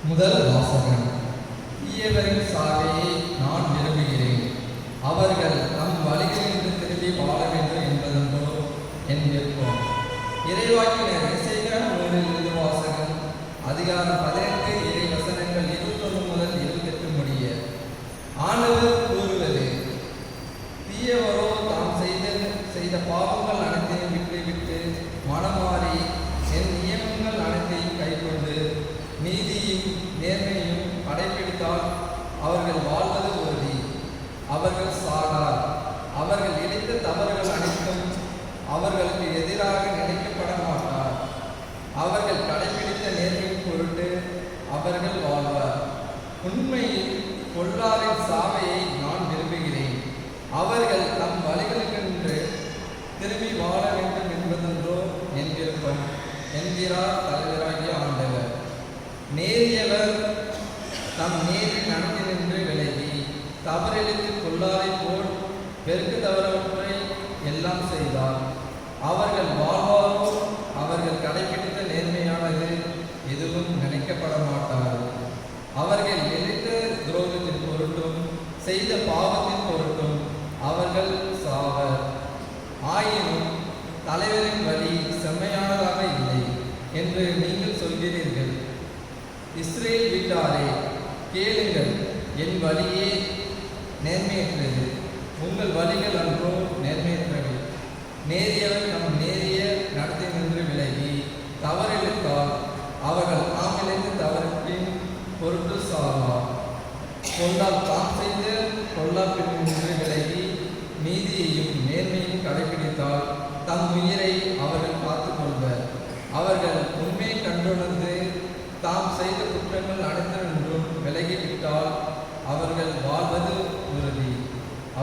முதல் வாசகம். தீயவரின் சாவையை நான் விரும்புகிறேன், அவர்கள் நம் வழிகளிலிருந்து திரும்பி வாழ வேண்டும் என்பதென்றோ என் விருப்பம். இறைவாக்கினர் இசையா நூலில் அவர்கள் வாழ்வர். உண்மையில் பொல்லாரின் சாவையை நான் விரும்புகிறேன். அவர்கள் தம் வழிகளுக்கென்று திரும்பி வாழ வேண்டும் என்பதென்றோ என் விருப்பம் என்கிறார் தலைவராகிய ஆண்டவர். நேரியவர் தம் நேரில் நடத்தி நின்று விலகி தவறிழைத்து பொல்லாரை போல் வெறுக்கு தவறவற்றை எல்லாம் செய்தார். அவர்கள் வாழ்வாரோ அவர்கள் கடைபிடித்த நேர்மையானது எதுவும் நினைக்கப்பட மாட்டார். அவர்கள் எதிர்த்த துரோகத்தின் பொருட்டும் செய்த பாவத்தின் பொருட்டும் அவர்கள் சாவர். ஆயினும் தலைவரின் வழி செம்மையானதாக இல்லை என்று நீங்கள் சொல்கிறீர்கள். இஸ்ரேல் வீட்டாரே, கேளுங்கள், என் வழியே நேர்மையற்றது, உங்கள் வழிகள் அன்றோ நேர்மையற்றவை. நேரியவர் நம் நேரிய நடத்தி நின்று விலகி தவறிழைத்தால் அவர்கள் தாமிலிருந்து தவறின் பொருட்டு சாவார். கொண்டால் தாம் செய்த கொல்லாப்பின் நின்று விலகி நீதியையும் நேர்மையும் கடைபிடித்தால் தம் உயிரை அவர்கள் காத்துக் கொள்வர். அவர்கள் உண்மையை கண்டுணர்ந்து தாம் செய்த குற்றங்கள் அனைத்தினின்றும் விலகிவிட்டால் அவர்கள் வாழ்வது உறுதி,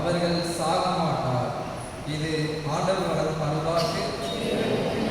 அவர்கள் சாக மாட்டார். இது ஆண்டவர் பல்வாக்கு. Amen.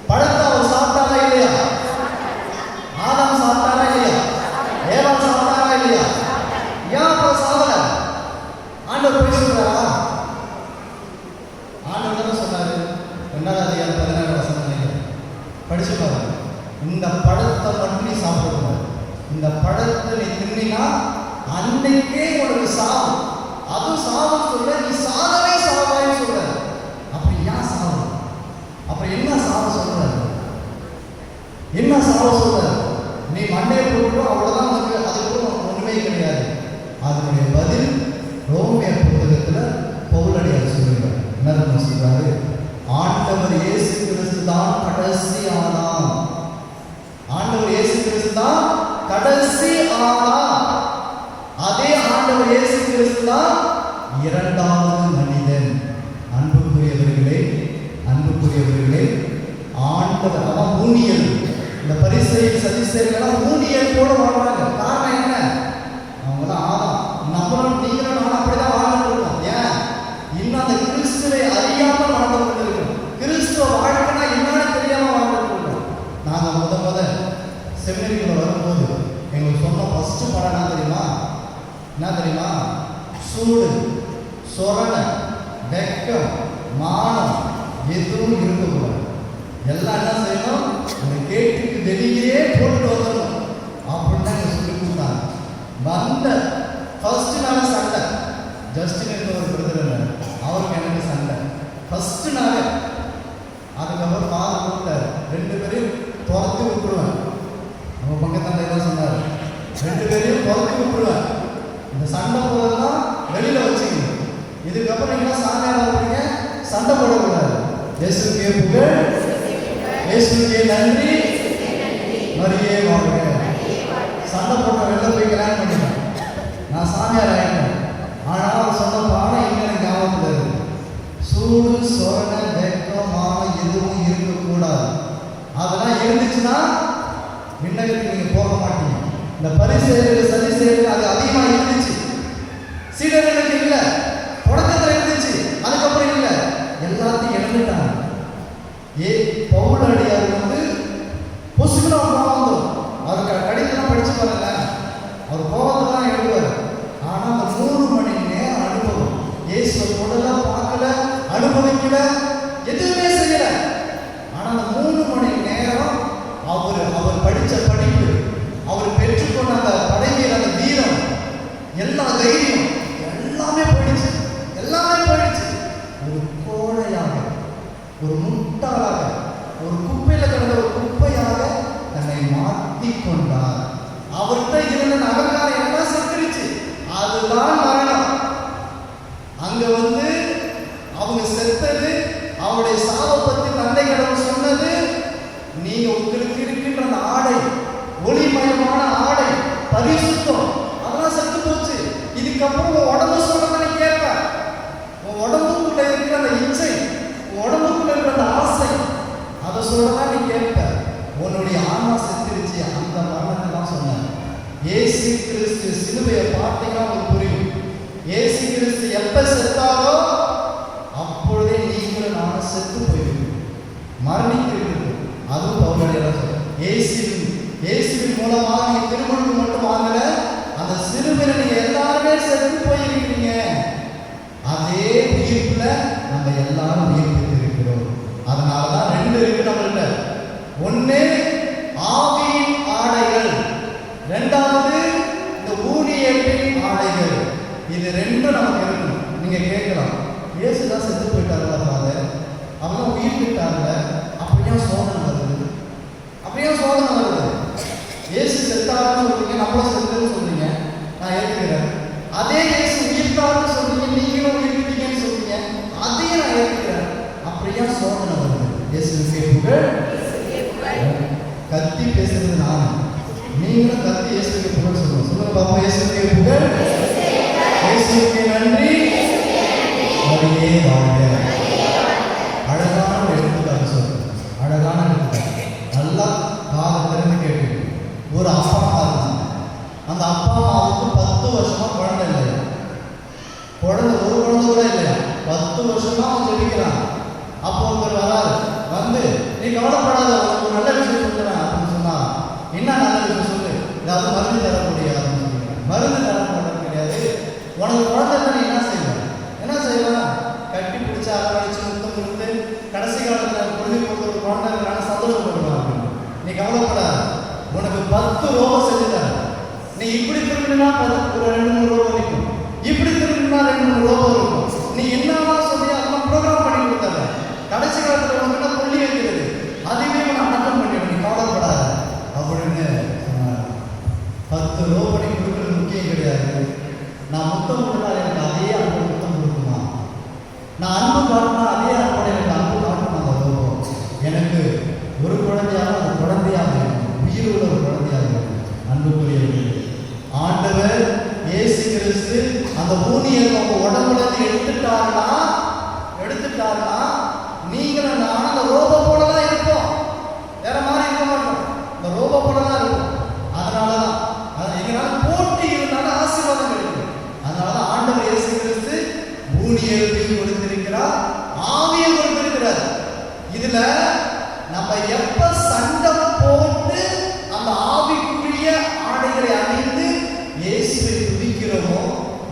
பழத்தை அவர் சாப்பிட்டாலே படிச்சு பாருங்க. இந்த பழத்தை மட்டும் நீ சாப்பிடக்கூடாது. இந்த பழத்தை நீ தின்னா அன்னைக்கே உனக்கு சாவு. அதுவும் சாவு சொல்ல, நீ சாகவே சாவாயின்னு சொல்ற. அப்படி ஏன் சாவு? அப்புறம் என்ன சாவு சொல்ற? என்ன சாவு சொல்ற? நீ மண்டையை போட்டுடும், அவ்வளவுதான். உனக்கு அதுக்கும் ஒண்ணுமே கிடையாது. அதனுடைய பதில் ரோமியர் புத்தகத்தில் பவுலடியார் சொல்லுகிறார். என்ன சொல்றாரு? ஆண்டவர் இயேசு கிறிஸ்து தான் கடைசி ஆதாம். ஆண்டவர் இயேசு கிறிஸ்து தான் கடைசி ஆதாம். அதே ஆண்டவர் இயேசு கிறிஸ்து தான் இரண்டாவது மனிதன். அன்புக்குரியவர்களே, அன்புக்குரியவர்களே, ஆண்டவர் அவன் ஊழியல். இந்த பரிசேயர் சதுசேயர்கள் ஊழியல் போல வாழ்றாங்க. காரணம் என்ன? அவங்கதான் ஆதாம். நம்மளும் நீங்களும் நானும் அப்படிதான் வாழ்ந்துட்டு இருக்கோம். ஏன்? இன்னும் அந்த கிறிஸ்துவை அறியாமல் வாழ்ந்து கொண்டிருக்கோம். கிறிஸ்துவ வாழ்க்கைனா என்னன்னு தெரியாம வாழ்ந்துட்டு இருக்கோம். நாங்க முத செமினரிக்குள்ள வரும்போது எங்களுக்கு சொன்ன ஃபர்ஸ்ட் படம் என்ன தெரியுமா? என்ன தெரியுமா? சூடு, சொரணை, வெக்கம், மானம் எதுவும் இருக்கக்கூடாது. எல்லாம் என்ன செய்யணும்? அந்த கேட்டுக்கு வெளியே போட்டு வந்துடணும் அப்படின்னு தான் சொல்லி கொடுத்தாங்க. வந்த ஃபர்ஸ்ட் நாள் சண்டை. ஜஸ்டின் ஒரு பிரதர், அவருக்கு எனக்கு சண்டை ஃபர்ஸ்ட் நாள். அதுக்கப்புறம் பால் கொடுத்தாரு. 2 பேரையும் துரத்தி விட்டுருவேன். நம்ம பக்கத்தாண்ட என்ன சொன்னார்? 2 பேரையும் துரத்தி விட்டுருவேன். இந்த சண்டை போதெல்லாம் வெளியில வச்சுக்கணும். இதுக்கப்புறம் நீங்க சாமியார் ஆகுறீங்க, சண்டை போடக்கூடாது. இயேசுக்கே புகழ், இயேசுக்கே நன்றி, மரியே வாழ்க. சண்டை போட்ட வெளில போய் கல்யாணம் பண்ணிட்டேன். நான் சாமியார் ஆகிட்டேன். ஆனால் அவர் சொன்ன பாடம் எங்களுக்கு ஞாபகத்தில் இருக்கு. சூடு, சொரணை, வெக்கம், மானம் எதுவும் இருக்கக்கூடாது. அதெல்லாம் இருந்துச்சுன்னா விண்ணகத்துக்கு நீங்க போக மாட்டீங்க. இந்த பரிசேயர்கள் சதுசேயர்கள் அது அதிகமாக இருந்துச்சு. சீடர்களுக்கு இல்லை, தொடக்கத்தில் இருந்துச்சு, அதுக்கப்புறம் இல்லை, எல்லாத்தையும் இழந்துட்டாங்க. பவுலடியார் பொசுக்குன்னு கோபம் வந்துடும். அவருக்கு கடிதம் படிச்சு பாருங்க, அவர் கோபத்தை தான் எழுதுவார். ஆனால் அந்த 3 மணி நேரம் அனுபவம், இயேசுவை தொடல, பார்க்கல, அனுபவிக்கல, எதுவுமே செய்யல. ஆனால் அந்த 3 மணி நேரம் அவர் படித்த படிப்பு, அவர் பெற்றுக்கொண்ட அந்த படைமையில் அந்த வீரம், எல்லா தைரியம் எல்லாமே போயிடுச்சு. எல்லாமே போயிடுச்சு. ஒரு கோழையாக, ஒரு முட்டாளாக, ஒரு குப்பையில் கிடந்த ஒரு குப்பையாக தன்னை மாற்றிக்கொண்டார். அவர்கிட்ட இருந்த அகங்காரம் எல்லாம் செத்துருச்சு. அதுதான் மரணம். அங்க அவங்க செத்தது, அவருடைய சாவை பற்றி தந்தை கடவுள் சொன்னது, நீங்க உங்களுக்கு இருக்கின்ற அந்த ஆடை, ஒளிமயமான ஆடை, பரிசுத்தம், அதெல்லாம் செத்து போச்சு. இதுக்கப்புறம் உன் உடம்பு சொல்றத நீ கேட்ப. உன் உடம்புக்குள்ள இருக்கிற அந்த இச்சை, உன் உடம்புக்குள்ள இருக்கிற அந்த ஆசை, அதை சொல்லதான் நீ கேட்ப. உன்னுடைய ஆன்மா செத்துருச்சு. அந்த மரணத்தை தான் சொன்னேன். இயேசு கிறிஸ்து சிலுவையை பார்த்தீங்கன்னா உங்களுக்கு புரியும். இயேசு கிறிஸ்து எப்ப செத்தாலோ அப்பொழுதே நீங்களும் நானும் செத்து போயிருக்கோம், மரணித்திருக்கிறோம். அதுவும் பவுலடியார் சொல்ற இயேசுவின் மூலமாக நீங்க திருமணம் மட்டும் வாங்கல, அந்த சிலுவையில் நீங்க எல்லாருமே செத்து போயிருக்கிறீங்க. அதே உயிர்ப்புல நம்ம எல்லாரும் உயிர்ப்பித்து இருக்கிறோம். அதனாலதான் 2 இருக்கு நம்மள்கிட்ட. ஒண்ணு ஆவியின் ஆடைகள், 2வது இந்த ஊழியத்தின் ஆடைகள். இது 2 நமக்கு இருக்கணும். நீங்க கேட்கலாம், இயேசுதான் செத்து போயிட்டாருல ஃபாதர், அவெல்லாம் உயிர் விட்டாருல, அப்படியா சோதனை வருது? அப்படியா சோதனை வருது? இயேசு செத்தாருன்னு சொல்றீங்க, நம்மளும் செத்துன்னு சொல்றீங்க, நான் ஏற்றுக்கிறேன். அதே இயேசு உயிர்த்தாருன்னு சொல்றீங்க, நீங்களும் உயிர்ப்பிட்டீங்கன்னு சொல்றீங்க, அதையும் நான் ஏற்றுக்கிறேன். அப்படியா சோதனை வருது? இயேசுக்கே புகழ். கத்தி பேசுறது நான், நீங்களும் கத்தி இயேசுக்கே புகழ் சொல்லுவோம். சொல்லுங்க பாப்பா, இயேசுக்கே புகழ், இயேசுக்கே நன்றி, மரியே வாழ்க. அழகான எடுத்துக்காட்டு சொல்றேன், அழகான எடுத்துக்காட்டு. நல்லா காதை திறந்து கேட்டு. ஒரு அப்பா அம்மா இருந்தாங்க. அந்த அப்பா அம்மாவுக்கு 10 வருஷமா குழந்தை இல்லையா? ஒரு குழந்தை கூட இல்லையா? 10 வருஷமா அவங்க ஜெபிக்கிறாங்க. அப்போ ஒருத்தர் வராது, நீ கவலைப்படாத, ஒரு நல்ல விஷயம் சொல்லுறேன் அப்படின்னு சொன்னா, என்ன நல்ல விஷயம் சொல்லு, ஏதாவது மருந்து தர முடியாதுன்னு சொல்லுங்க. மருந்து தர முடியாது கிடையாது. உனக்கு குழந்தை நீ என்ன செய்வேன்? என்ன செய்வேன்? கட்டி பிடிச்சி அரவணைச்சு முத்தம் கொடுத்து கடைசி காலத்தில் கொண்டு கொடுத்த ஒரு குழந்தை சந்தோஷப்படுவாங்க. கவலைப்படாத, உனக்கு 10 ரோபம் செஞ்சுட்டாரு. நீ இப்படி திரும்பினா ஒரு 2-3 ரோபம் இருக்கும், இப்படி திரும்பினா 2-3 ரோபம் இருக்கும். நீ என்னதான் சொல்லி அதெல்லாம் ப்ரோக்ராம் பண்ணி கொடுத்தாரு. கடைசி காலத்தில் உனக்கு புள்ளி வைக்கிறது, அதுவே உன்னை அடக்கம் பண்ணிடும். நீ கவலைப்படாத அப்படின்னு சொன்னார். 10 ரோபம் நீ கொடுக்குறது முக்கியம் கிடையாது. நான் முத்தம் கொடுத்தால் எனக்கு அதே அன்பு முத்தம் கொடுக்குமா? நான் அன்பு காட்டினா அதே அன்போட எனக்கு அன்பு காட்டணும். அந்த ரோபம் எனக்கு ஒரு குழந்தையாக, அந்த குழந்தையாக இருக்கும், உயிர் உள்ள ஒரு குழந்தையாக இருக்கும். அன்புக்குரியவர்களே, ஆண்டவர் இயேசு கிறிஸ்து அந்த ஊனியர் அவங்க உடம்புல எடுத்துட்டாருன்னா நீங்களும் நான் அந்த ரோபோ போல தான் இருப்போம். வேற மாதிரி இருக்க மாட்டோம், இந்த ரோபோ போல தான் இருக்கும். அதனாலதான் எங்களால் போட்டி இருந்தாலும் ஆசீர்வாதம் கிடைக்கும். அதனாலதான் ஆண்டவர் இயேசு கிறிஸ்து ஊனியர்களையும் கொடுத்திருக்கிறார், ஆவியை கொடுத்திருக்கிறார். இதுல நம்ம எப்ப சண்டை போட்டு அந்த ஆவிக்குரிய ஆடைகளை அணிந்து இயேசுவை துதிக்கிறோமோ,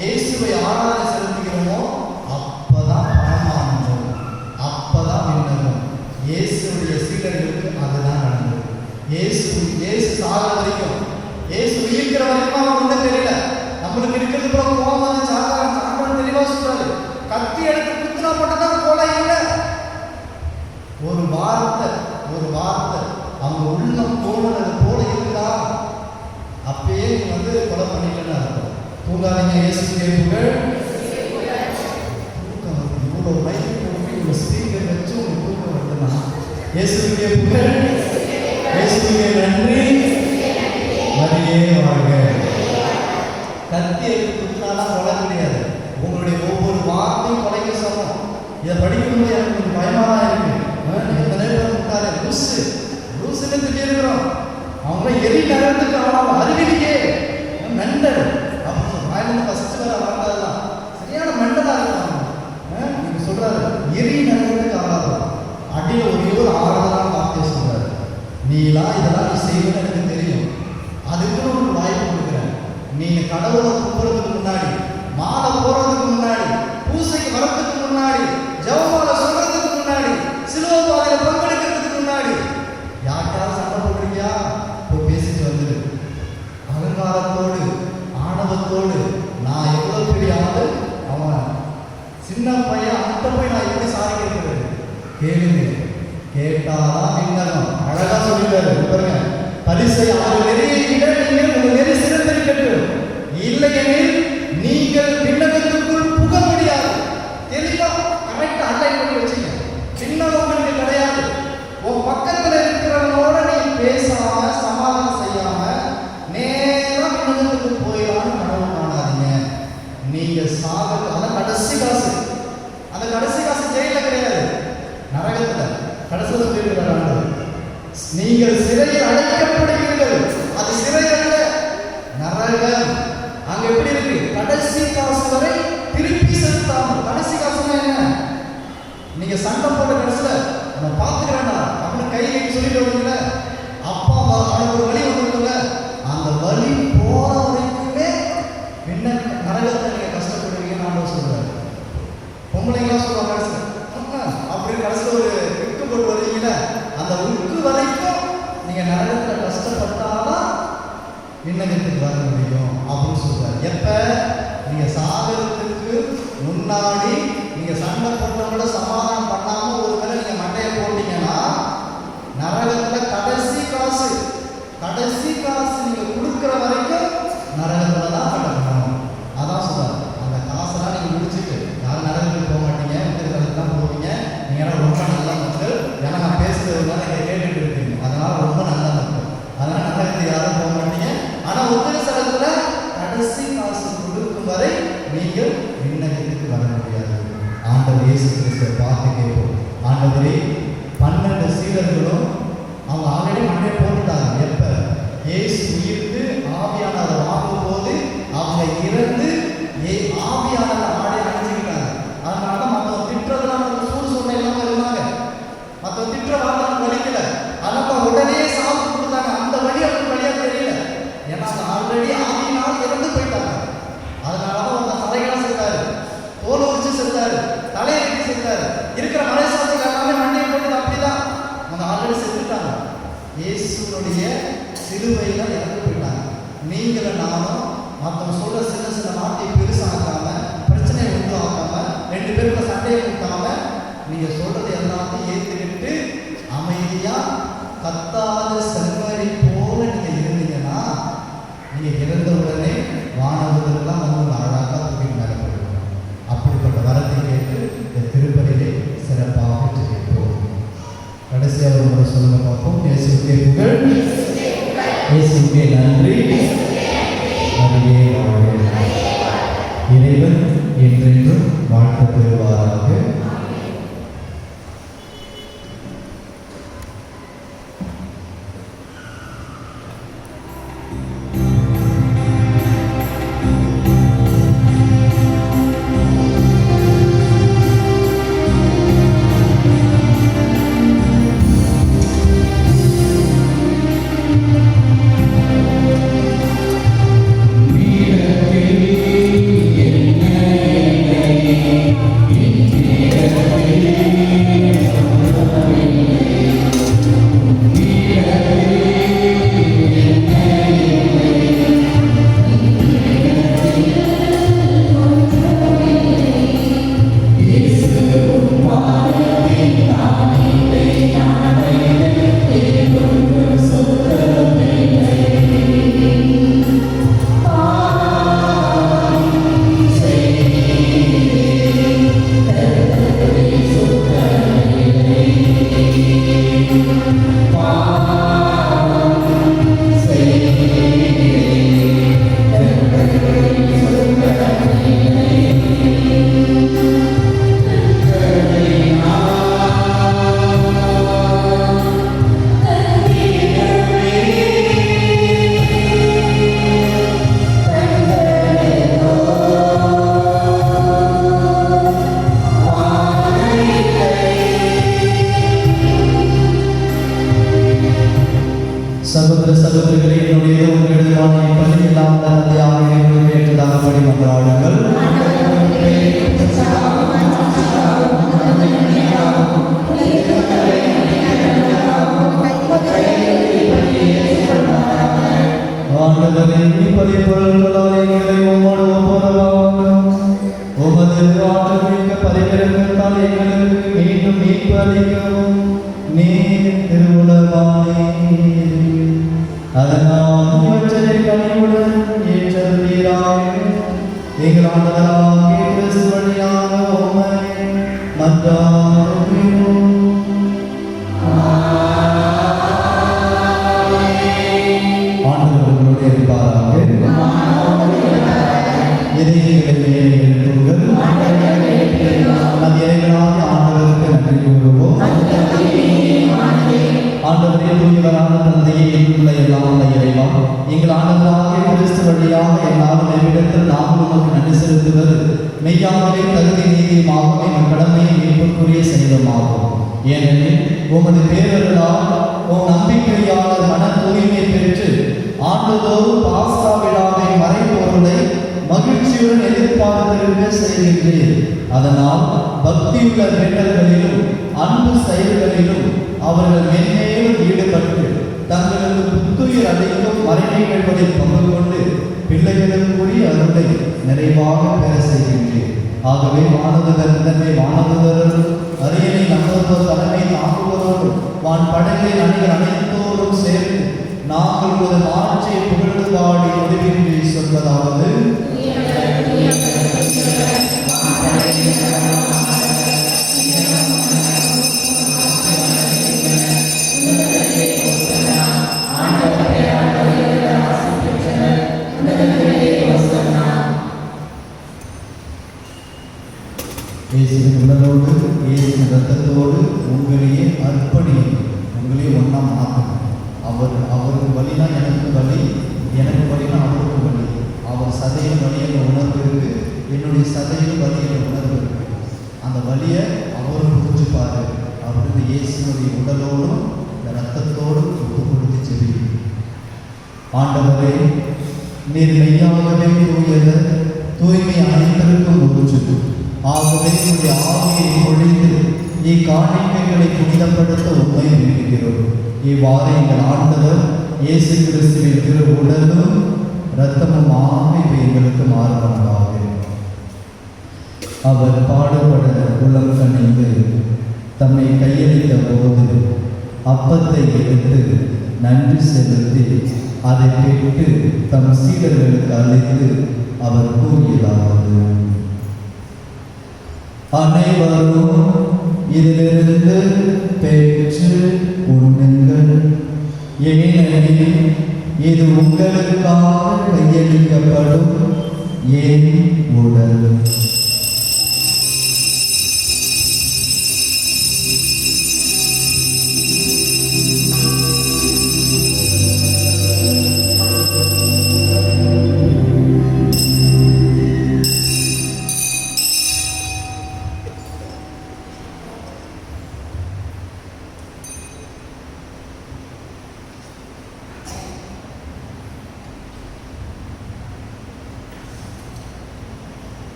இயேசுவை ஆராதனை செலுத்துகிறோமோ, அப்பதான் பரமானந்தம், அப்பதான் விண்ணகம். இயேசுடைய சீடர்களுக்கு அதுதான் நடந்தது. இயேசு சாகிற வரைக்கும், இயேசு உயிர்க்கிற வரைக்கும் அவன் ஒன்றும் தெரியல. நம்மளுக்கு இருக்கிறது போல கோபம் வந்து சாகரம் தெளிவா சொல்றாரு, கத்தி எடுத்து குத்துனா மட்டும்தான் கொலை இல்லை. ஒரு வார்த்தை அவங்க உள்ளம் தோணுறது போல இருந்தா அப்பயே நீ வந்து கொலை பண்ணிக்கலன்னு அர்த்தம். தூங்காதீங்க, இயேசுவே புகழ். தூக்கம் வருது, இவ்வளோ மைக்கு போட்டு இவ்வளோ ஸ்பீக்கர் வச்சு உங்களுக்கு தூக்கம் வருதுன்னா இயேசுவே புகழ், இயேசுவே நன்றி, மரியே வாழ்க. கத்தி எடுத்து குத்தினாலாம் கொலை கிடையாது. உங்களுடைய ஒவ்வொரு வார்த்தையும் கொலைக்கு சமம். இதை படிக்கும்போது எனக்கு கொஞ்சம் பயமாக தான் இருக்கு. எத்தனை பேர் முட்டாரு லூசுன்னு திட்டிருக்கிறோம். அவங்க எரி நகரத்துக்கு ஆளாம் அறிவிலியே மெண்டல் அப்படின்னு வாயிலிருந்து ஃபர்ஸ்ட் வர வார்த்தைதான் சரியான மெண்டலா இருக்காங்க. நீங்க சொல்றாரு எரி நகரத்துக்கு ஆளாதான், அடியில் ஒரே ஒரு ஆறுதலான வார்த்தையை சொல்றாரு, நீலாம் இதெல்லாம் நீ செய்யணும்னு எனக்கு தெரியும், அதுக்குன்னு ஒரு வாய்ப்பு கொடுக்குறேன். நீங்க கடவுளை கும்பிடுறதுக்கு முன்னாடி, மாலை போறதுக்கு முன்னாடி, பூசைக்கு வரதுக்கு முன்னாடி, ஜெபமாலை சொல்றதுக்கு முன்னாடி, சிலுவை பாதையில பங்கெடுக்கிறதுக்கு முன்னாடி யாருக்காவது சண்டை போடுறியா போய் பேசிட்டு வந்துடு. அகங்காரத்தோடு ஆணவத்தோடு நான் எவ்வளவு பெரிய ஆளு, அவன் சின்ன பையன், அந்த போய் நான் எப்படி சாதிக்கிறது கேளுங்க, கேட்டாதான் விண்ணகம். அழகா சொல்லிட்டாரு பாருங்க, பரிசை அவர் நெறியை விட நீங்கள் உங்கள் நெறி சிறந்திருக்கட்டும், இல்லையெனில் நீங்கள் விண்ணகத்துக்குள் புக முடியாது. தெளிவா கரெக்டா அன்லைன் பண்ணி வச்சுங்க. விண்ணகம் உங்களுக்கு கிடையாது. உன் பக்கத்துல இருக்கிறவனோட நீ பேசாம சமாதானம் செய்யாம நேரம் விண்ணகத்துக்கு போயிடலான்னு கனவு காணாதீங்க. நீங்க அதான் கடைசி காசு. அந்த கடைசி காசு ஜெயில கிடையாது, நரகத்துல கடைசியில் போயிருக்கிறாங்க. நீங்கள் சிறையில் அடைக்கப்படுவீர்கள், அது சிறை அல்ல, நரகம். அங்க எப்படி இருக்கு? கடைசி காசு வரை திருப்பி செலுத்தாமல். கடைசி காசுனா என்ன? நீங்க சண்டை போட்ட கடைசியில நம்ம பார்த்துக்கிறேன்னா அப்படின்னு கை நீட்டி சொல்லிட்டு வருவீங்கள, அப்பா அவனுக்கு ஒரு வழி வந்துருக்குல்ல, அந்த வழி போற வரைக்குமே என்ன நரகத்தை நீங்க கஷ்டப்படுவீங்கன்னு ஆண்டவர் சொல்றாரு. பொம்பளைங்களாம் சொல்லுவாங்க கடைசியில் அப்படின்னு கடைசியில் ஒரு விக்கு போட்டு வருவீங்கள, அந்த உக்கு வரைக்கும் நீங்க நரகத்துல கஷ்டப்பட்டாதான் விண்ணகத்துக்கு வர முடியும் அப்படின்னு சொல்றாரு. எப்ப? நீங்க சாகரத்துக்கு முன்னாடி நீங்க சண்டை போட்டவங்கள சமாதானம் பண்ணாம ஒருவேளை நீங்க மட்டையை போட்டீங்கன்னா நரகத்துல கடைசி காசு நீங்க கொடுக்குற வரைக்கும் நரகத்துல தான் நடக்கணும். அதான் சொல்றாரு. அந்த காசெல்லாம் நீங்க முடிச்சுட்டு யாரும் நரகத்துக்கு போக மாட்டீங்க, உத்திரத்துக்கு தான் போவீங்க. நீங்க ரொம்ப நல்ல மக்கள், ஏன்னா நான் பேசுறதுனால நீங்க கேட்டுட்டு இருக்கீங்க, அதனால ரொம்ப நல்ல மக்கள், அதனால நரகத்துக்கு யாரும் போக மாட்டீங்க. ஆனா உத்திரத்துல கடைசி காசு கொடுக்கும் வரை நீங்கள் விண்ணகத்துக்கு வர முடியாது. ஆண்டவர் இயேசு கிறிஸ்துவை பார்த்து கேட்போம், ஆண்டவரே 12 சீடர்களும் அவங்க ஆல்ரெடி மண்டையை போட்டுட்டாங்க. எப்ப இயேசுனுடைய சிலுவையில இறந்து போயிட்டாங்க. நீங்களும் நானும் மற்றவங்க சொல்ற சின்ன சின்ன வார்த்தையை பெருசாக்காம, பிரச்சனையை உண்டு ஆக்காம, ரெண்டு பேருக்கும் சண்டையை கொடுக்காம, நீங்க சொல்றது எல்லாத்தையும் ஏற்றுக்கிட்டு அமைதியா கத்தாத செல்வரை போல நீங்க இருந்தீங்கன்னா, நீங்க இறந்த உடனே வானவர்கள்லாம் வந்து அழகாக தூக்கி நடக்கும். அப்படிப்பட்ட வரத்தை கேட்டு இந்த திருப்பதியை சிறப்பாக ஜெயிப்போம். கடைசியாக ஒரு முறை சொல்லுங்க பார்ப்போம். இயேசுவுக்கே புகழ், இயேசுவுக்கே நன்றி, நன்றியே வாழ்க. இறைவன் என்றென்றும் வாழ்த்து பெறுவாராக. சகோதர சகோதரிகளே, என்னுடைய உங்களிடமான பள்ளியெல்லாம் தந்தையாக ஏற்றதாகபடி மன்றாடுங்கள். ஆண்டவரின் பரிபொருள்களால் எங்களை உம்மோடு ஒப்புரவாக்கும். உமது ஆற்றல்மிக்க பரிபெருக்கத்தால் எங்களுக்கு மீண்டும் மீட்பு அளிக்கவும் நீர் திருவுலகானே. அதனால் இவற்றை கனிவுடன் ஏற்றருளீராக. எங்கள் ஆண்டவராகிய கிறிஸ்து வழியாக உம்மை மன்றாடுகிறோம். ஆண்டவர் உங்களோடு இருப்பாராக. இதயங்களை மேலே எழுப்புங்கள். நம் இறைவனாகிய ஆண்டவருக்கு நன்றி கூறுவோம். ஆண்டவரே, தூயவரான தந்தையே, எங்குள்ள எல்லாம் இறைவா, எங்கள் ஆண்டவராகிய கிறிஸ்து வழியாக எல்லாரும் எவ்விடத்தில் நாங்கள் உமக்கு நன்றி செலுத்துவது மெய்யாகவே தகுதி நீதியுமாகவும் எங்கள் கடமையை மீட்புக்குரிய செய்தமாகும். ஏனெனில் உமது பேரர்களால் உம் நம்பிக்கையாளர் மன தூய்மை பெற்று ஆண்டுதோறும் பாஸ்கா விழாவை மறைபொருளை மகிழ்ச்சியுடன் எதிர்பார்த்திருக்க செய்கின்றேன். அதனால் பக்தியுள்ள வேண்டல்களிலும் அன்பு செயல்களிலும் அவர்கள் மென்மேலும் ஈடுபட்டு தங்களுக்கு புத்துயிர் அளிக்கும் மறைமைகளில் பங்கு கொண்டு பிள்ளைகளுக்குரிய அருளை நிறைவாக பெற செய்கின்றேன். ஆகவே வானதுதர் அரியணை நம்புவோர் தலைமை தாங்குவதோடு வான் படங்களின் அணிகள் அனைத்தோரும் சேர்ந்து நாங்கள் ஒரு மாட்சியை புகழ்ந்து பாடி முடிவின்றி சொல்வதாவது: இயேசுவின் உடலோடு இயேசுவின் இரத்தத்தோடு உங்களையே அர்ப்பணியுங்கள். உங்களையே ஒன்றா மாற்றணும். அவருக்கு வழினா எனக்கு வழி, எனக்கு வழினா அவருக்கு வழி. அவர் சதையின் வழி என்ற உணர்வு இருக்கு, என்னுடைய சதையின் வழி என்ற உணர்வு இருக்கு. அந்த வழியை அவரும் புரிஞ்சுப்பாரு அப்படின்னு இயேசுனுடைய உடலோடும் இரத்தத்தோடும் ஒப்பு கொடுத்து செல்லுங்கள். ஆண்டவரே, நீர் மெய்யாகவே தூயவர், தூய்மை அனைத்திற்கும் ஊற்று. ஆகவே உடைய ஆவியை பொழிந்து இக்காணிக்கைகளை புனிதப்படுத்த உண்மை வேண்டுகிறோம். இவ்வாறு எங்கள் ஆண்டவர் இயேசு கிறிஸ்துவின் திரு உடலும் இரத்தமும் ஆகியவை எங்களுக்கு மாறுவனவாக. அவர் பாடுபட உளம் கணிந்து தம்மை கையளித்த போது அப்பத்தை எடுத்து நன்றி செலுத்தி அதை பெற்று தம் சீடர்களுக்கு அளித்து அவர் கூறியதாவது: அனைவரும் இதிலிருந்து பெற்று உண்ணுங்கள், ஏனெனில் இது உங்களுக்காக கையளிக்கப்படும் என் உடல்.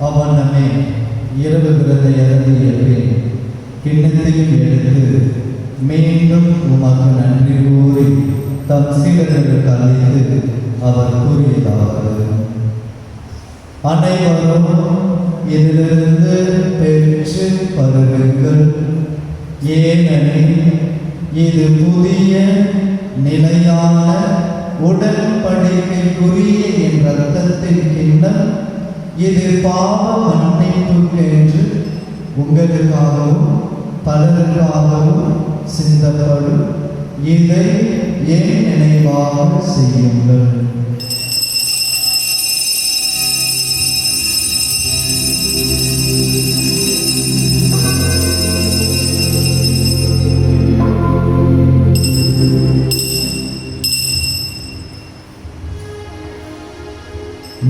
அவனமே இரவு விரதை அருந்திய பின் கிண்ணத்தையும் எடுத்து மீண்டும் உமக்கு நன்றி கூறி தம் சீடர்களுக்கு அளித்து அவர் கூறியதாவது: அனைவரும் இதிலிருந்து பெற்று பருகுங்கள், ஏனெனில் இது புதிய நிலையான உடன்படிக்கைக்குரிய என் இரத்தத்தின் கிண்ணம். இது பாவ மன்னிப்புக்கென்று உங்களுக்காகவும் பலருக்காகவும் சிந்தப்படும். இதை என் நினைவாக செய்யுங்கள்.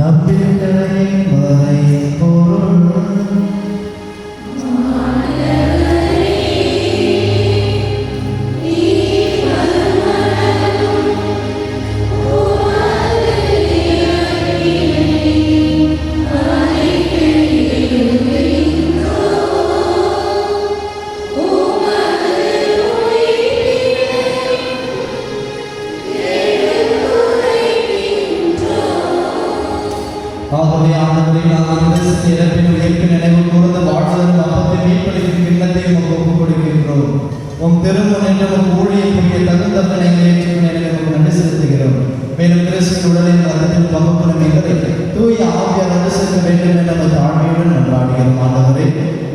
நம்பிக்கையின் மறைபொருள் ஆகவே ஆண்டவரே, நாங்கள் கிறிஸ்து இறப்பின் உயிர்ப்பின் நினைவு கூர்ந்து வாழ்வதற்கு அப்பத்தை மீட்பளிக்கும் கிண்ணத்தையும் நமக்கு ஒப்புக் கொடுக்கின்றோம். உம் திருமுன் என்று உம் ஊழியம் புரிய தகுந்தவனை ஏற்றும் நிலையில் நமக்கு நன்றி செலுத்துகிறோம். மேலும் கிறிஸ்துவின் உடலின் ரத்தத்தில் பங்கு பெறும் எங்களை தூய ஆவியார் வந்து சேர்க்க வேண்டும் என நமது ஆண்மையுடன் நன்றாடுகிறோம். ஆண்டவரே,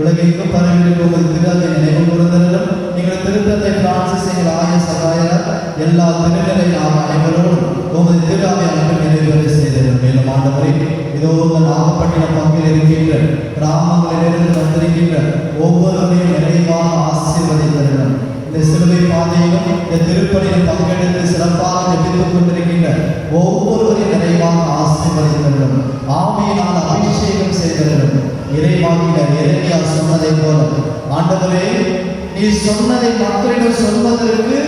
உலகெங்கும் பரவியிருக்கும் உங்கள் திருத்தை நினைவு கூர்ந்தலும் எங்கள் திருத்தத்தை பிரான்சிஸ் எங்கள் ஆய சகாயர் எல்லா திருநிலை நாம் அனைவரோடும் உமது திரு ஆவியை அனுப்பி நிறைவேற செய்தது. மேலும் ஆண்டவரே, இதோ உங்கள் நாகப்பட்டினம் பங்கில் இருக்கின்ற கிராமங்களிலிருந்து வந்திருக்கின்ற ஒவ்வொருவரையும் நிறைவாக ஆசீர்வதித்தருடன் இந்த சிலுவை பாதையிலும் இந்த திருப்பணியில் பங்கெடுத்து சிறப்பாக ஜெபித்துக் கொண்டிருக்கின்ற ஒவ்வொருவரையும் நிறைவாக ஆசீர்வதித்தருடன் ஆவியினால் அபிஷேகம் செய்தருடன் இறைவாக்கினர் எரேமியா சொன்னதை போல, ஆண்டவரே, நீ சொன்னதை மக்களிடம் சொல்வதற்கு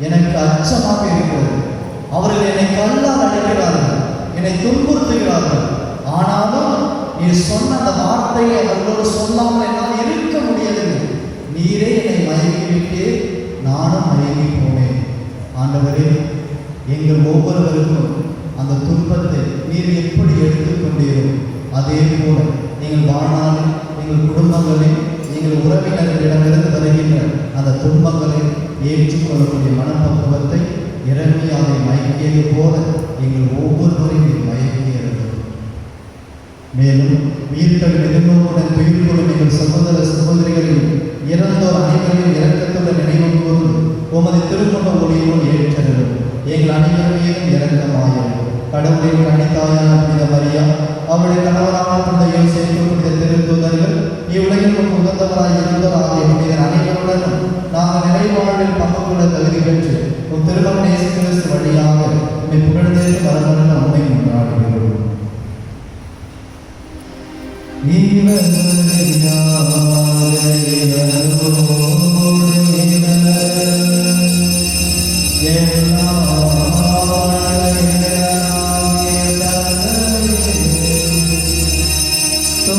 எனக்கு அச்சமாக இருக்கிறது. அவர்கள் என்னை கல்லால் அடைக்கிறார்கள், என்னை துன்புறுத்துகிறார்கள். ஆனாலும் நீ சொன்ன அந்த வார்த்தையை அவர்களோடு சொல்லாமல் என்னால் இருக்க முடியவில்லை. நீரே என்னை மயக்கிவிட்டு நானும் மயங்கி போனேன். ஆண்டவரே, எங்கள் ஒவ்வொருவருக்கும் அந்த துன்பத்தை நீர் எப்படி எடுத்துக்கொண்டீரோ அதே போல நீங்கள் வாழ்நாளில் எங்கள் குடும்பங்களில் எங்கள் உறவினர்களிடமிருந்து வருகின்ற அந்த துன்பங்களை ஏற்றுக்கொள்ளக்கூடிய மனப்பக்குவத்தை எரேமியாவை மயக்கியது போல எங்கள் ஒவ்வொருவரையும் மயக்கியது. மேலும் உயிர்கள் நெருங்கோருடன் துயில் கொள்ளும் எங்கள் சகோதர சகோதரிகளையும் இறந்தோர் அனைவரையும் இரக்கத்துடன் நினைவு கூர்ந்து உமது திருமுக ஒளியோடு ஏற்றலும் எங்கள் அனைவரையும் இரக்கமாயும். கடவுளின் கணித்தாயான புனித மரியா, அவளுடைய கணவரான புனித யோசேப்பு, புனித திருத்தூதர்கள், இவ்வுலகில் உகந்தவராய் இருந்தோர் ஆகிய புனிதர் அனைவருடனும் நாங்கள் நிறைவாழ்வில் பங்கு கொள்ள தகுதி பெற்று உம் திருமகன் இயேசு கிறிஸ்து வழியாக உம்மை புகழ்ந்து வரவர உண்மை கொண்டாடுகிறோம்.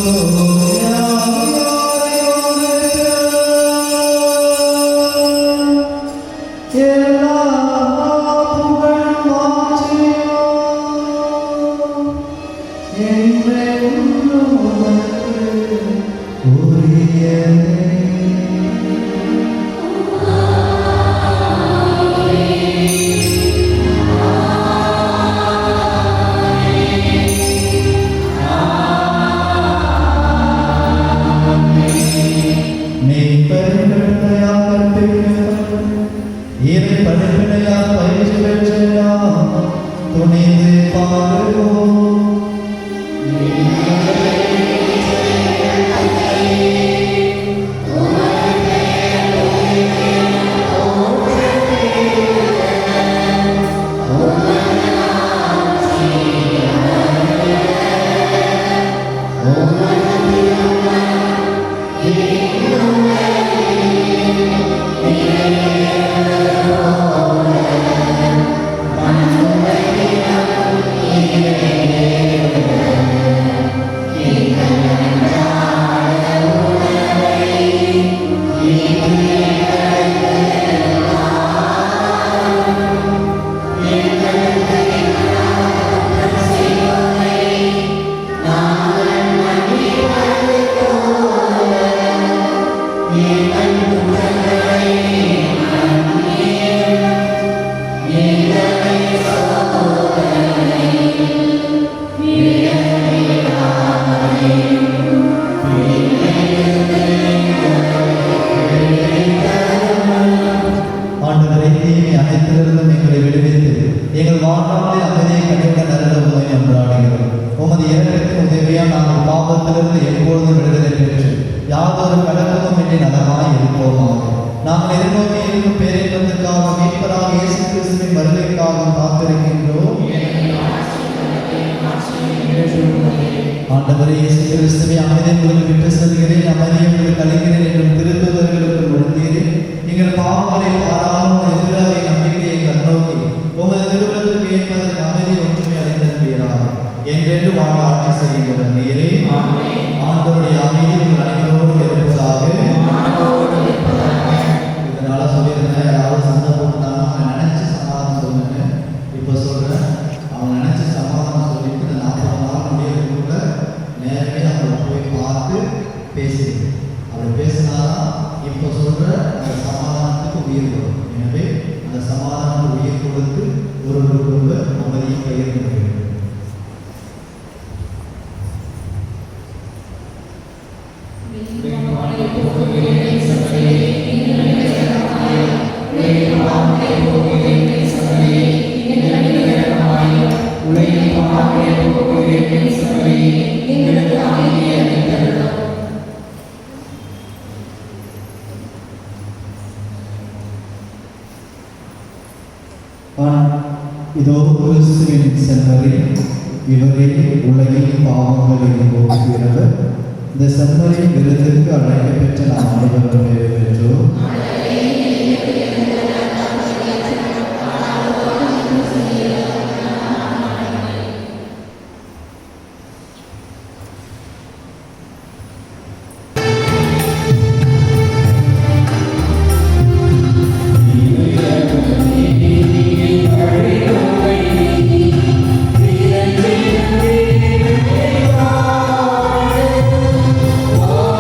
Oh இறை படிப்பினையால் பயிற்சி பெற்ற நாம் துணிந்து பாடுவோம். ஆண்டவரே, தீமை அனைத்திலிருந்தும் எங்களை விடுவித்து எங்கள் வாழ்நாளில் அமைதியை கணிக்க நல்ல உண்மை என்றாடுகிறோம். உமது இரக்கத்தின் உதவியால் நாங்கள் பாவத்திலிருந்து எப்பொழுதும் விடுதலை பெற்று யாதொரு கலக்கமும் இன்றி நலமாய் இருப்போமாக. நாங்கள் எதிர்நோக்கி இருக்கும் பேரின்பத்துக்காக மீட்பராக இயேசு கிறிஸ்துவின் வருகைக்காக காத்திருக்கின்றோம். ஆண்டவரே, இயேசு கிறிஸ்துவை அமைதியை உங்களுக்கு விட்டு செல்கிறேன், அமைதியை உங்களுக்கு அளிக்கிறேன் என்றும் திருத்தூதர்களுக்கு முழங்கினேன். எங்கள் பாவங்களை பாராமல் எதிராக நம்பிக்கையை கண்ணோக்கி உமது திருவுளத்துக்கு ஏற்பதற்கு அமைதி ஒற்றுமை அடைந்தீராக என்றென்று வாழ ஆட்சி செய்கின்ற நீரே. ஆண்டவருடைய அமைதி உங்கள் அனைவரோடு இருப்பதாக. இதனால சொல்லியிருந்தேன், யாராவது சண்டை போட்டாலும் அவங்க நினைச்சு சமாதானம் சொல்லுங்க. இப்போ சொல்றேன், அவங்க நினைச்சு சமாதானம் சொல்லிட்டு இந்த 40 நாள் முடியறதுக்குள்ள நேரமே அவங்களை போய் பார்த்து பேசுறீங்க. அப்படி பேசினாதான் இப்போ சொல்ற அந்த சமாதானத்துக்கு உயிர் வரும். எனவே அந்த சமாதானத்துக்கு உயிர் கொடுத்து ஒருவருக்கொருவர் அமைதியை பகிர்ந்து வேண்டும். இதோ கிறிஸ்துவின் செம்மறி, இவரே உலகின் பாவங்களை போக்குகிறவர். இந்த செம்மறி விருதுக்கு அழைக்க பெற்ற நாம் அனைவரும் பெற்றோம். Oh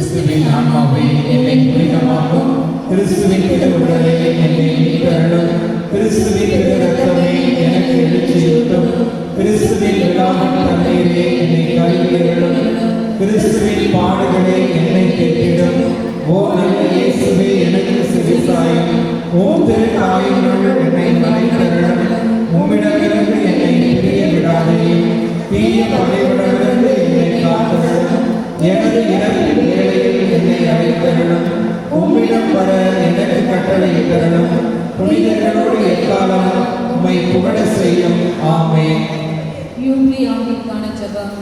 கிறிஸ்துவின் ஆன்மாவை என்னை புனிதமாக்கும். கிறிஸ்துவின் திருவுடலை என்னை மீட்டருளும். கிறிஸ்துவின் இரத்தமே எனக்கு எழுச்சியூட்டும். கிறிஸ்துவின் விழாவின் தண்ணீரே என்னை கழுவியருளும். கிறிஸ்துவின் பாடுகளே என்னை பெற்றிடும். ஓ நல்ல இயேசுவே எனக்கு செவிசாயும். ஓம் திருத்தாயினுள் என்னை மறைத்தருளும். உம்மிடமிருந்து என்னை பிரிய விடாதையும். தீய பகைவிடமிருந்து என்னை காத்தருளும். எனது இறப்பின் வேளையில் என்னை அழைத்தருளும். உம்மிடம் வர எனக்கு கட்டளையிட்டருளும். புனிதர்களோடு எக்காலமும் உம்மை புகழ செய்யும். ஆமென். யூப்ளி ஆண்டிற்கான ஜெபம்.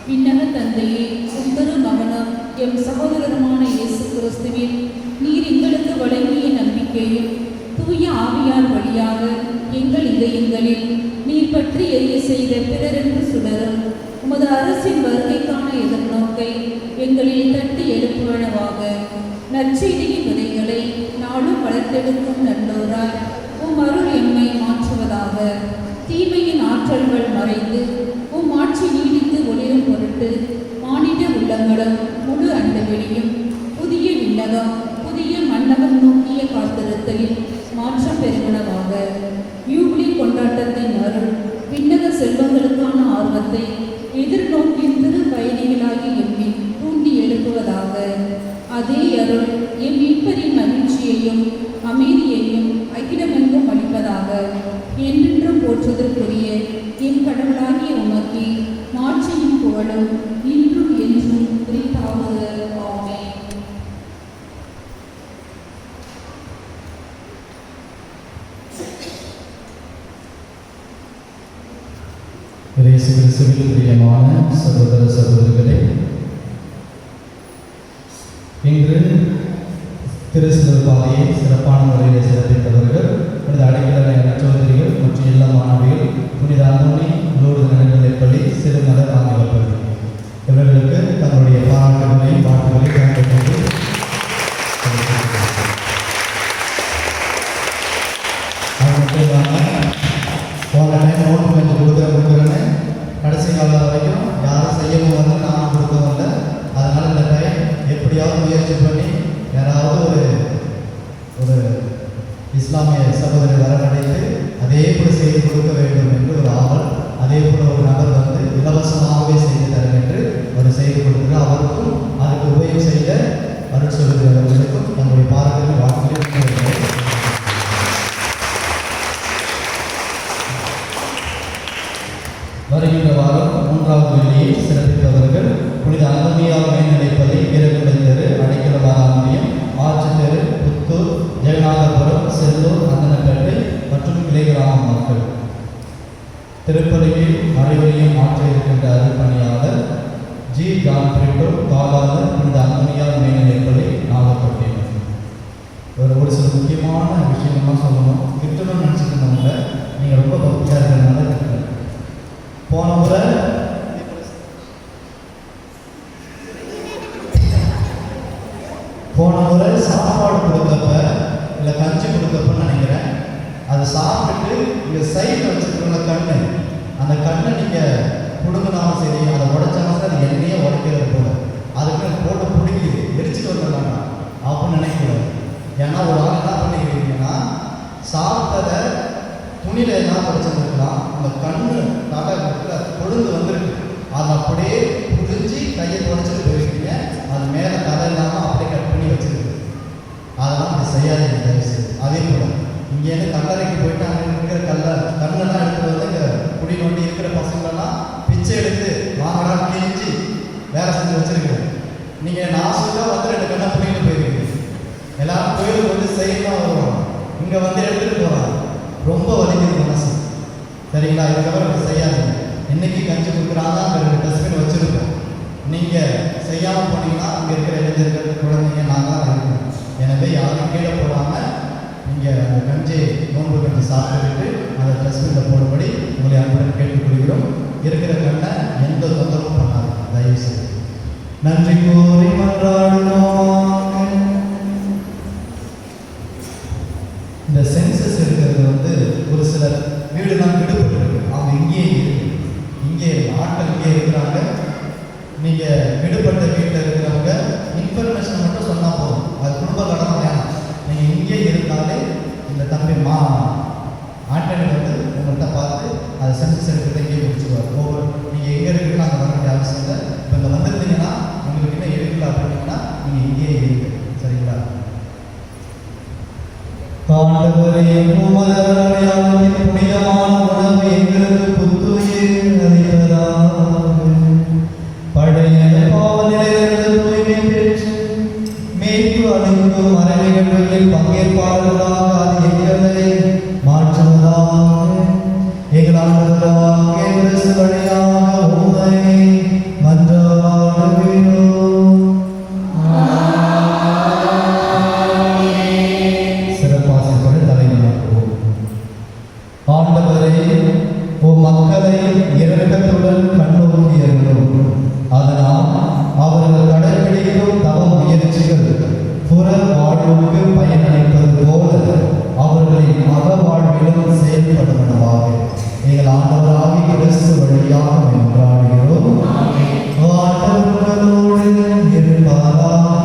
விண்ணக தந்தையே, உந்தரு மகனும் எம் சகோதரருமான இயேசு கிறிஸ்துவில் நீர் எங்களுக்கு வழங்கிய நம்பிக்கையும் தூய ஆவியார் வழியாக எங்கள் இதயங்களில் நீர் பற்றி எரிய செய்த பிறரென்று சுடரும் உமது அரசின் வருகைக்கான எதிர்நோக்கை எங்களில் தட்டி எழுப்புவனவாக. நற்செய்தியின் விதைகளை நாளும் வளர்த்தெடுக்கும் நல்லோராய் உம் அருள் எம்மை மாற்றுவதாக. தீமையின் ஆற்றல்கள் மறைந்து உம் ஆட்சி நீடித்து ஒளிரும் பொருட்டு மானிட உள்ளங்களும் முழு அண்டவெளியும் புதிய விண்ணகம் புதிய மண்டபம் நோக்கிய காத்திருத்தலில் மாற்றம் பெறுவனவாக. யூப்ளி கொண்டாட்டத்தின் அருள் விண்ணக செல்வங்களுக்கான ஆர்வத்தை எதிர்நோக்கின் திரு பயணிகளாகி எம்மில் தூண்டி எழுப்புவதாக. அதே அருள் எம் மீட்பரின் மகிழ்ச்சியையும் அமைதியையும் அகிலமெங்கும் அளிப்பதாக. என்றென்றும் போற்றுதற்குரிய என் கடவுளாகிய உமக்கே மாட்சியும் புகழும் இன்றும் என்றும் குறித்தாக. ஆமென். இயேசு கிறிஸ்துவில் பிரியமான சகோதர சகோதரிகளே, இன்று திருச்சிலுவை பாதையை சிறப்பான முறையில் சிறப்பித்தவர்கள் புனித அடைக்கல நற்சகோதரிகள் மற்றும் எல்லா மாணவிகள் புனித அந்தோணி லூர்து நடுநிலைப்பள்ளி சிறுமலர் ஆங்கில பள்ளி இவர்களுக்கு தங்களுடைய பாராட்டுகளையும் பாட்டுகளை கலந்து அது மட்டும் இல்லாமல் போன டைம் நோட்டு கொஞ்சம் கொடுக்குறேன்னு கடைசி காலம் வரைக்கும் யாரும் செய்யவும் வந்து நான் கொடுக்கவும் இல்லை. அதனால் இந்த டைம் எப்படியாவது முயற்சி பண்ணி யாராவது ஒரு இஸ்லாமிய சகோதரி வரவழைத்து அதே போல் செய்து கொடுக்க வேண்டும் என்று ஒரு ஆவல். அதே போல் ஒரு நபர் வந்து இலவசமாகவே செய்து தரும் என்று ஒரு செய்து கொடுத்து அவருக்கும் அதுக்கு உபயோகம் செய்த அருள் சொல்லுகிறவர்களுக்கும் நம்முடைய பாரம்பரிய வாழ்க்கையில் வருகின்ற வாரம் 3வது வெள்ளியை சிறப்பித்தவர்கள் புனித அந்தோனியார் மேல்நிலைப்பள்ளி வீரகுடைந்தெரு அடைக்கல பாராமணியம் ஆட்சித்தெரு புத்தூர் ஜெகநாதபுரம் செல்லூர் அந்தனப்பேட்டை மற்றும் கிளை கிராம மக்கள். திருப்பதியில் அனைவரையும் மாற்ற இருக்கின்ற அருள்பணியாளர் ஜி ஜான் பிரிட்டோ காலாளர் புனித அந்தோனியார் மேல்நிலைப்பள்ளி நாகப்பட்டினம். ஒரு சில முக்கியமான விஷயங்கள்லாம் சொல்லணும். திட்டணும்னு நினச்சிட்டு இருந்தவங்க நீங்கள் ரொம்ப பக்தியாக இருக்கிறதுனால திட்டணும். போன முறை சாப்பாடு கொடுத்தப்ப இல்லை கஞ்சி கொடுத்தப்பன்னு நினைக்கிறேன், அதை சாப்பிட்டுட்டு இங்கே சைடில் வச்சுருக்கிற கண்ணு, அந்த கண்ணை நீங்கள் பிடுங்கினாலும் சரி அதை உடைச்சாலும் சரி அது எண்ணெயே உடைக்கிறது போல அதுக்கு போட்டு பிடிக்குது எரிச்சிட்டு வந்துடலாங்க அப்படின்னு நினைக்கக்கூடாது. ஏன்னா ஒரு ஆள் என்ன பண்ணிக்கிறீங்கன்னா சாப்பிட்டதை துணியில் எல்லாம் படிச்சிருந்துருக்கலாம், அந்த கண்ணு தலை கொழுந்து வந்துருக்கு, அதை அப்படியே புடிஞ்சு கையை தொடச்சிட்டு போயிருக்கீங்க, அது மேலே தலை இல்லாமல் அப்படியே கட் பண்ணி வச்சுருக்கு. அதெல்லாம் அப்படி செய்யாதீங்க தயவு செய்து. அதே போல் இங்கேருந்து கல்லறைக்கு போயிட்டு அங்கே இருக்கிற கண்ணெல்லாம் எடுத்துகிட்டு வந்து இங்கே குடி நோண்டி இருக்கிற பசங்களெல்லாம் பிச்சை எடுத்து வாங்கலாம் கிழிஞ்சு வேலை செஞ்சு வச்சுருக்கேன். நீங்கள் நான் சொல்ல வந்து 2 கண்ணை பிடிக்கிட்டு போயிருக்கீங்க. எல்லாரும் கோயிலுக்கு வந்து செய்யலாம் வருவாங்க, இங்கே வந்து எடுத்துகிட்டு போகிறாங்க. ரொம்ப வலிக்குது மனசு, சரிங்களா? இதுக்கப்புறம் செய்யாதீங்க. இன்னைக்கு கஞ்சி கொடுக்குறாங்க, அங்கே 2 டஸ்ட்பின் வச்சுருக்கோம். நீங்கள் செய்யாமல் போனீங்கன்னா அங்கே இருக்கிற இளைஞர்கள் குழந்தைங்க நாங்கள் தான் இருக்கணும். எனவே யாரும் கீழே போடாமல் நீங்கள் அந்த கஞ்சி நோன்பு கஞ்சி சாப்பிட்டுட்டு அந்த டஸ்ட்பினில் போடும்படி உங்களை அன்புடன் கேட்டுக்கொள்கிறோம். இருக்கிற கண்ணை எந்த தொந்தரவும் பண்ணாது தயவு செய்து. நன்றி கூறி மன்றாடுவோம். இந்த சென்சஸ் எடுக்கிறது வந்து ஒரு சிலர் வீடுலாம் விடுபட்டுருக்கு, அவங்க இங்கே ஆட்கள் இங்கே இருக்கிறாங்க. நீங்கள் விடுபட்ட வீட்டில் இருக்கிறவங்க இன்ஃபர்மேஷன் ஆண்டனி வந்து உங்கள்கிட்ட பார்த்து அதை சென்சஸ் எடுக்கிறத இங்கே முடிச்சுடுவார். ஒவ்வொரு நீங்கள் எங்கே இருக்குன்னு அங்கே வர வேண்டிய அவசியம் இல்லை. இப்போ இங்கே வந்துருந்தீங்கன்னா உங்களுக்கு இன்னும் எடுக்கல அப்படின்னீங்கன்னா நீங்கள் இங்கேயே இருக்கு. சரிங்களா? ஆண்டவரே, உமது அருளாளரின் புனிதமான உணவு எங்களுக்கு புத்துயிர் அளிப்பதாக. பழைய பாவ நிலையிலிருந்து தூய்மை பெற்று மீட்பு அளிக்கும் மறை நிகழ்வுகளில் பங்கேற்பாளர்களாக அது எங்களை மாற்றுவதாக. எங்கள் ஆண்டவராகிய கிறிஸ்து வழியாக உம்மை மன்றாடுகிறோம். சிறப்பாசிரியர்கள் தலைவராகுவோம். ஆண்டவரே, உம் மக்களை இரக்கத்துடன் கண்ணோக்கியர்களும் அதனால் அவர்கள் கடைபிடிக்கும் தவ முயற்சிகள் புற வாழ்வுக்கு பயனளிப்பது போல அவர்களின் மக வாழ்விலும் செயல்படுவனவாக எங்கள் ஆண்டவராகிய கிறிஸ்து வழியாக மன்றாடுகிறோம். ஆண்டவர்களோடு இருப்பாராக.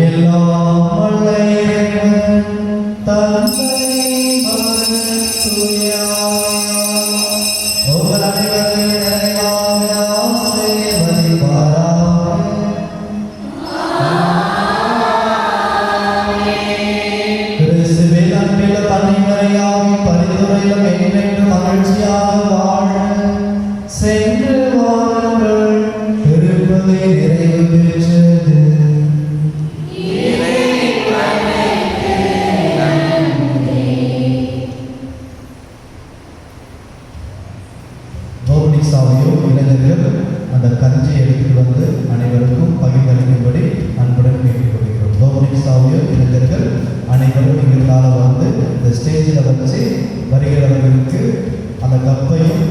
எல்லாம் வல்ல இறைவன் தந்தை மகன் தூய ஆவியார் உங்கள் அனைவரையும் நிறைவாக ஆசீர்வதிப்பாராக. கிறிஸ்துவில் அன்பில் தன்னிறையாவின் பரிந்துரையிலும் என்றென்றும் மகிழ்ச்சியாக வாழ சென்று வாருங்கள். திருப்பதி நிறைவு பெற்றது. சாவியோ இளைஞர்கள் அந்த கஞ்சியை எடுத்துட்டு வந்து அனைவருக்கும் பகிர்ந்தளிக்கும்படி அன்புடன் கேட்டுக்கொள்கிறோம். டோமினிக் சாவியோ இளைஞர்கள் அனைவரும் எங்களுக்காக வந்து இந்த ஸ்டேஜில் வச்சு வருகிறவர்களுக்கு அந்த கப்பையும்